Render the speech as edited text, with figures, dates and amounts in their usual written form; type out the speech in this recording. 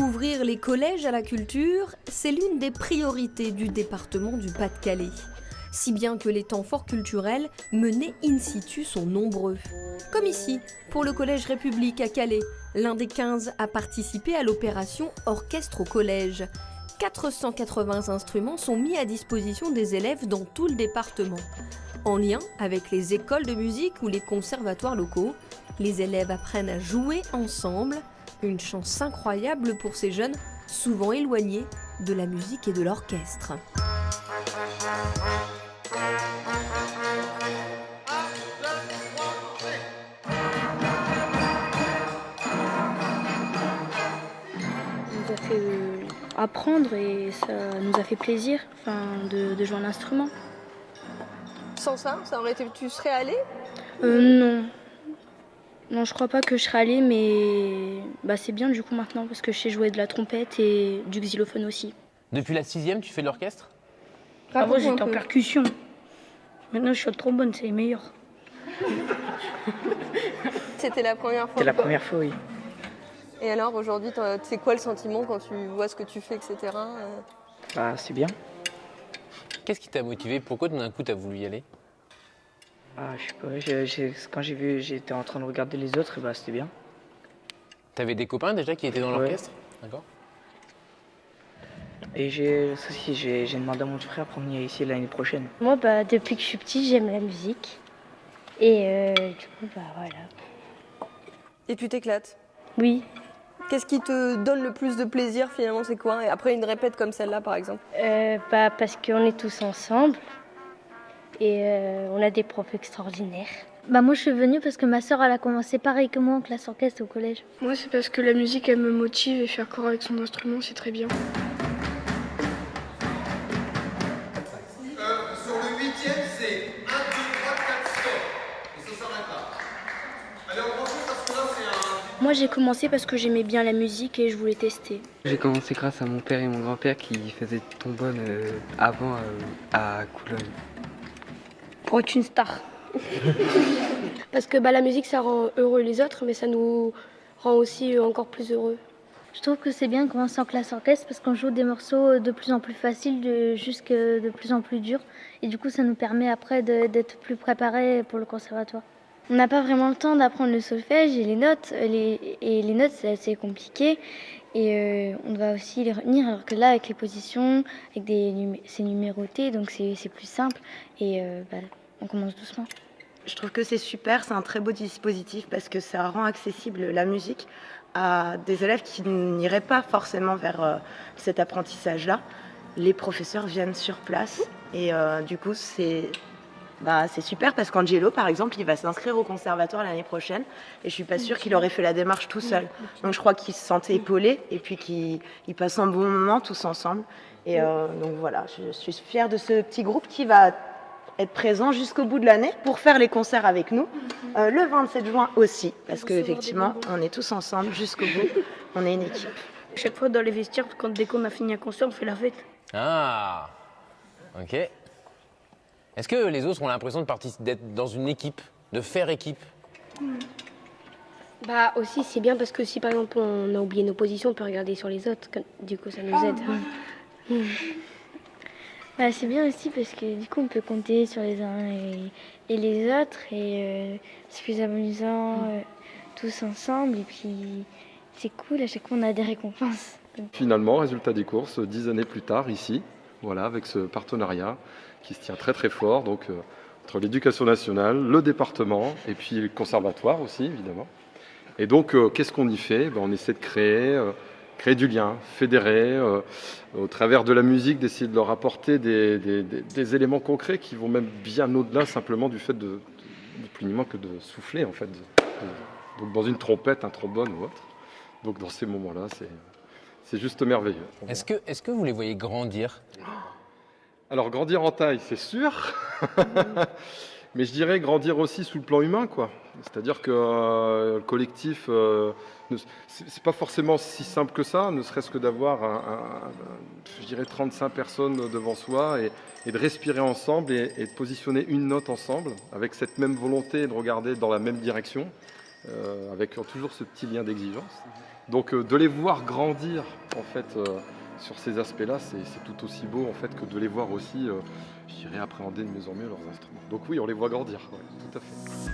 Ouvrir les collèges à la culture, c'est l'une des priorités du département du Pas-de-Calais. Si bien que les temps forts culturels menés in situ sont nombreux. Comme ici, pour le Collège République à Calais, l'un des 15 a participé à l'opération Orchestre au collège. 480 instruments sont mis à disposition des élèves dans tout le département. En lien avec les écoles de musique ou les conservatoires locaux, les élèves apprennent à jouer ensemble. Une chance incroyable pour ces jeunes, souvent éloignés de la musique et de l'orchestre. Ça nous a fait apprendre et ça nous a fait plaisir de jouer un instrument. Sans ça, tu serais allé? Non. Non, je crois pas que je serais allée, mais c'est bien du coup maintenant parce que je sais jouer de la trompette et du xylophone aussi. Depuis la 6e, tu fais de l'orchestre? Avant, j'étais en percussion. Maintenant, je suis au trombone, c'est les meilleurs. C'était la première fois? C'était la première fois, oui. Et alors, aujourd'hui, c'est quoi le sentiment quand tu vois ce que tu fais, etc. C'est bien. Qu'est-ce qui t'a motivé? Pourquoi d'un coup t'as voulu y aller? Je sais pas, quand j'étais en train de regarder les autres, c'était bien. T'avais des copains déjà qui étaient dans l'orchestre? D'accord. Et j'ai demandé à mon frère pour venir ici l'année prochaine. Moi, depuis que je suis petite, j'aime la musique. Et du coup, voilà. Et tu t'éclates? Oui. Qu'est-ce qui te donne le plus de plaisir finalement, c'est quoi? Et après une répète comme celle-là par exemple? Parce qu'on est tous ensemble et on a des profs extraordinaires. Moi je suis venue parce que ma soeur elle a commencé pareil que moi en classe orchestre au collège. Moi c'est parce que la musique elle me motive et faire corps avec son instrument c'est très bien. Sur le 8e c'est 1, 2, 3, 4, stop. Et ça s'arrête là. Allez on continue parce que là c'est un... Moi j'ai commencé parce que j'aimais bien la musique et je voulais tester. J'ai commencé grâce à mon père et mon grand-père qui faisaient trombone avant à Cologne. Pour être une star. Parce que la musique ça rend heureux les autres mais ça nous rend aussi encore plus heureux. Je trouve que c'est bien de commencer en classe orchestre parce qu'on joue des morceaux de plus en plus faciles jusqu'à de plus en plus durs. Et du coup ça nous permet après d'être plus préparés pour le conservatoire. On n'a pas vraiment le temps d'apprendre le solfège et les notes. Les notes, c'est assez compliqué. Et on doit aussi les retenir, alors que là, avec les positions, c'est numéroté, donc c'est plus simple. Et on commence doucement. Je trouve que c'est super, c'est un très beau dispositif parce que ça rend accessible la musique à des élèves qui n'iraient pas forcément vers cet apprentissage-là. Les professeurs viennent sur place et du coup, c'est super parce qu'Angelo, par exemple, il va s'inscrire au conservatoire l'année prochaine et je suis pas sûre qu'il aurait fait la démarche tout seul. Donc je crois qu'il se sentait épaulé et puis qu'il passe un bon moment tous ensemble. Et donc voilà, je suis fière de ce petit groupe qui va être présent jusqu'au bout de l'année pour faire les concerts avec nous. Le 27 juin aussi, parce qu'effectivement, on est tous ensemble jusqu'au bout. On est une équipe. Chaque fois dans les vestiaires, dès qu'on a fini un concert, on fait la fête. Ah, ok. Est-ce que les autres ont l'impression d'être dans une équipe, de faire équipe? Aussi c'est bien parce que si par exemple on a oublié nos positions, on peut regarder sur les autres, du coup ça nous aide. C'est bien aussi parce que du coup on peut compter sur les uns et les autres et c'est plus amusant tous ensemble et puis c'est cool, à chaque fois on a des récompenses. Finalement, résultat des courses, 10 années plus tard ici, voilà, avec ce partenariat qui se tient très très fort, donc entre l'éducation nationale, le département et puis le conservatoire aussi évidemment. Et donc qu'est-ce qu'on y fait? On essaie de créer du lien, fédérer, au travers de la musique, d'essayer de leur apporter des éléments concrets qui vont même bien au-delà simplement du fait de plus ni moins que de souffler en fait, donc dans une trompette, un trombone ou autre. Donc dans ces moments-là, c'est juste merveilleux. Est-ce que vous les voyez grandir? Alors grandir en taille, c'est sûr, mais je dirais grandir aussi sous le plan humain, quoi. C'est-à-dire que le collectif, c'est pas forcément si simple que ça, ne serait-ce que d'avoir, je dirais, 35 personnes devant soi et de respirer ensemble et de positionner une note ensemble, avec cette même volonté de regarder dans la même direction, avec toujours ce petit lien d'exigence. Donc de les voir grandir en fait sur ces aspects-là, c'est tout aussi beau en fait que de les voir aussi, je dirais, appréhender de mieux en mieux leurs instruments. Donc oui, on les voit grandir, ouais, tout à fait.